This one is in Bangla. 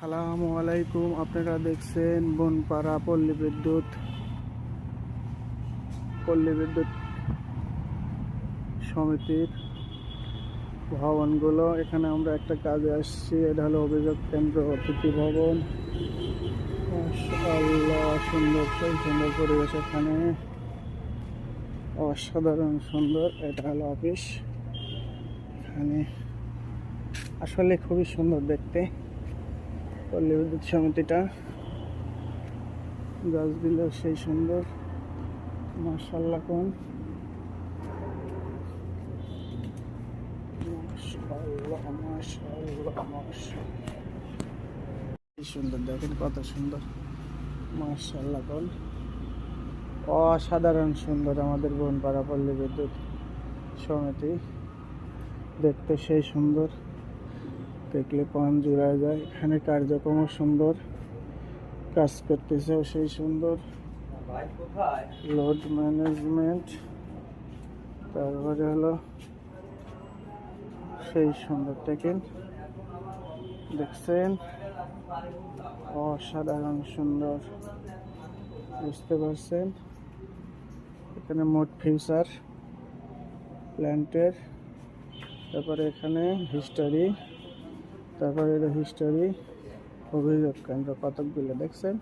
আসসালামু আলাইকুম। আপনারা দেখছেন বনপাড়া পল্লী বিদ্যুৎ সমিতির ভবনগুলো। এখানে আমরা একটা কাজে আসছি, এটা হলো অভিযোগ কেন্দ্র অতিথি ভবন। মাশাআল্লাহ, সুন্দর, সেই সুন্দর পরিবেশ এখানে, অসাধারণ সুন্দর। এটা হলো অফিস। এখানে আসলে খুবই সুন্দর দেখতে পল্লী বিদ্যুৎ সমিতিটা, গাছগুলো সেই সুন্দর, মাশাআল্লাহ। কোন মাশাআল্লাহ মাশাআল্লাহ মাশাআল্লাহ, কি সুন্দর দেখেন, কত সুন্দর, মাশাআল্লাহ। কোন অসাধারণ সুন্দর আমাদের বনপাড়া পল্লী বিদ্যুৎ সমিতি, দেখতে সেই সুন্দর, দেখলে প্রাণ জুড়ায় যায়। এখানে কার্যক্রমও সুন্দর, কাজ করতেছেও সেই সুন্দর, লোড ম্যানেজমেন্ট, তারপরে হলো সেই সুন্দর। দেখছেন, অসাধারণ সুন্দর, বুঝতে পারছেন। এখানে মোট ফিউচার প্ল্যান্টের, তারপরে এখানে হিস্টোরি, তারপরে হিস্টোরি অভিযোগ কেন্দ্র, কতকগুলো দেখছেন।